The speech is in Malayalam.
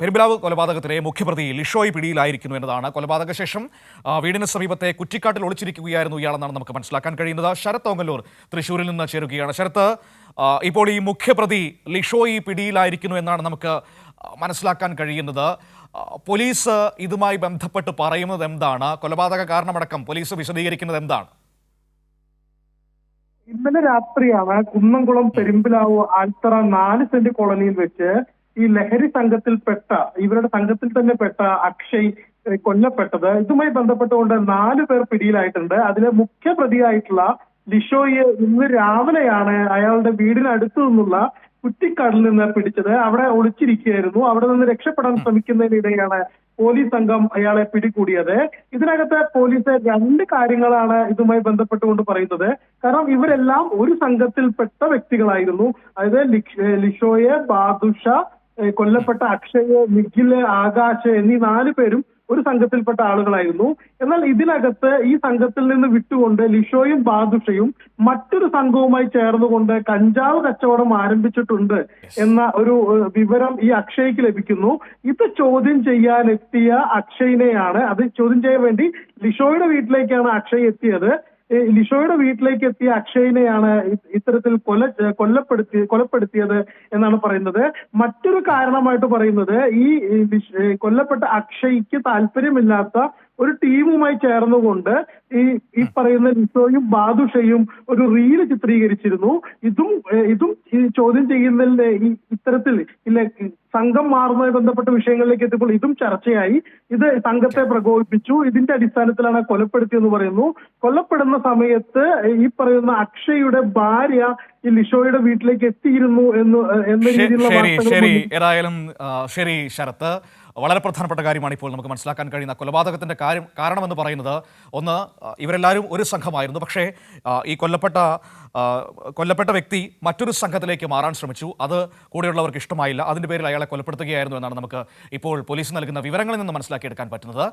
പെരുമ്പിലാവ് കൊലപാതകത്തിലെ മുഖ്യപ്രതി ലിഷോയ് പിടിയിലായിരിക്കുന്നു എന്നതാണ്. കൊലപാതക ശേഷം വീടിന് സമീപത്തെ കുറ്റിക്കാട്ടിൽ ഒളിച്ചിരിക്കുകയായിരുന്നു ഇയാളെന്നാണ് നമുക്ക് മനസ്സിലാക്കാൻ കഴിയുന്നത്. ശരത് ഓങ്ങല്ലൂർ തൃശ്ശൂരിൽ നിന്ന് ചേരുകയാണ്. ശരത്ത്, ഇപ്പോൾ ഈ മുഖ്യപ്രതി ലിഷോയ് പിടിയിലായിരിക്കുന്നു എന്നാണ് നമുക്ക് മനസ്സിലാക്കാൻ കഴിയുന്നത്. പോലീസ് ഇതുമായി ബന്ധപ്പെട്ട് പറയുന്നത് എന്താണ്? കൊലപാതക കാരണമടക്കം പോലീസ് വിശദീകരിക്കുന്നത് എന്താണ്? ഇന്നലെ രാത്രിയാണ് കുന്നംകുളം പെരുമ്പിലാവ് ആൽത്തറ 4 സെന്റ് കോളനിയിൽ വെച്ച് ഈ ലഹരി ഇവരുടെ സംഘത്തിൽ തന്നെ പെട്ട അക്ഷയ് കൊല്ലപ്പെട്ടത്. ഇതുമായി ബന്ധപ്പെട്ടുകൊണ്ട് 4 പേർ പിടിയിലായിട്ടുണ്ട്. അതിലെ മുഖ്യ പ്രതിയായിട്ടുള്ള ലിഷോയെ ഇന്ന് രാവിലെയാണ് അയാളുടെ വീടിനടുത്തു നിന്നുള്ള കുറ്റിക്കാടിൽ നിന്ന് പിടിച്ചത്. അവിടെ ഒളിച്ചിരിക്കുകയായിരുന്നു. അവിടെ നിന്ന് രക്ഷപ്പെടാൻ ശ്രമിക്കുന്നതിനിടെയാണ് പോലീസ് സംഘം അയാളെ പിടികൂടിയത്. ഇതിനകത്ത് പോലീസ് 2 കാര്യങ്ങളാണ് ഇതുമായി ബന്ധപ്പെട്ടുകൊണ്ട് പറയുന്നത്. കാരണം ഇവരെല്ലാം ഒരു സംഘത്തിൽപ്പെട്ട വ്യക്തികളായിരുന്നു. അതായത് ലിഷോയെ, ബാദുഷ, കൊല്ലപ്പെട്ട അക്ഷയ്, നിഖില്, ആകാശ് എന്നീ 4 പേരും ഒരു സംഘത്തിൽപ്പെട്ട ആളുകളായിരുന്നു. എന്നാൽ ഇതിനകത്ത് ഈ സംഘത്തിൽ നിന്ന് വിട്ടുകൊണ്ട് ലിഷോയും ബാദുഷയും മറ്റൊരു സംഘവുമായി ചേർന്നുകൊണ്ട് കഞ്ചാവ് കച്ചവടം ആരംഭിച്ചിട്ടുണ്ട് എന്ന ഒരു വിവരം ഈ അക്ഷയ്ക്ക് ലഭിക്കുന്നു. ഇത് ചോദ്യം ചെയ്യാൻ എത്തിയ അക്ഷയിനെയാണ്, അത് ചോദ്യം ചെയ്യാൻ വേണ്ടി ലിഷോയുടെ വീട്ടിലേക്കാണ് അക്ഷയ് എത്തിയത്. ലിഷോയുടെ വീട്ടിലേക്ക് എത്തിയ അക്ഷയിനെയാണ് ഇത്തരത്തിൽ കൊലപ്പെടുത്തിയത് എന്നാണ് പറയുന്നത്. മറ്റൊരു കാരണമായിട്ട് പറയുന്നത് ഈ കൊല്ലപ്പെട്ട അക്ഷയ്ക്ക് താല്പര്യമില്ലാത്ത ഒരു ടീമുമായി ചേർന്നുകൊണ്ട് ഈ പറയുന്ന ലിഷോയും ബാദുഷയും ഒരു റീല് ചിത്രീകരിച്ചിരുന്നു. ഇതും ഈ ചോദ്യം ചെയ്യുന്നതിന്റെ ഇത്തരത്തിൽ സംഘം മാറുന്നതുമായി ബന്ധപ്പെട്ട വിഷയങ്ങളിലേക്ക് എത്തിയപ്പോൾ ഇതും ചർച്ചയായി. ഇത് സംഘത്തെ പ്രകോപിപ്പിച്ചു. ഇതിന്റെ അടിസ്ഥാനത്തിലാണ് കൊലപ്പെടുത്തിയെന്ന് പറയുന്നു. കൊല്ലപ്പെടുന്ന സമയത്ത് ഈ പറയുന്ന അക്ഷയുടെ ഭാര്യ ഈ ലിഷോയുടെ വീട്ടിലേക്ക് എത്തിയിരുന്നു എന്ന രീതിയിലുള്ള ഏതായാലും ശരി ശരത്ത്, വളരെ പ്രധാനപ്പെട്ട കാര്യമാണ് ഇപ്പോൾ നമുക്ക് മനസ്സിലാക്കാൻ കഴിയുന്ന. കൊലപാതകത്തിന്റെ കാരണമെന്ന് പറയുന്നത്, ഒന്ന്, ഇവരെല്ലാവരും ഒരു സംഘമായിരുന്നു. പക്ഷേ ഈ കൊല്ലപ്പെട്ട വ്യക്തി മറ്റൊരു സംഘത്തിലേക്ക് മാറാൻ ശ്രമിച്ചു. അത് കൂടെയുള്ളവർക്ക് ഇഷ്ടമായില്ല. അതിന്റെ പേരിൽ അയാളെ കൊലപ്പെടുത്തുകയായിരുന്നു എന്നാണ് നമുക്ക് ഇപ്പോൾ പോലീസ് നൽകുന്ന വിവരങ്ങളിൽ നിന്ന് മനസ്സിലാക്കിയെടുക്കാൻ പറ്റുന്നത്.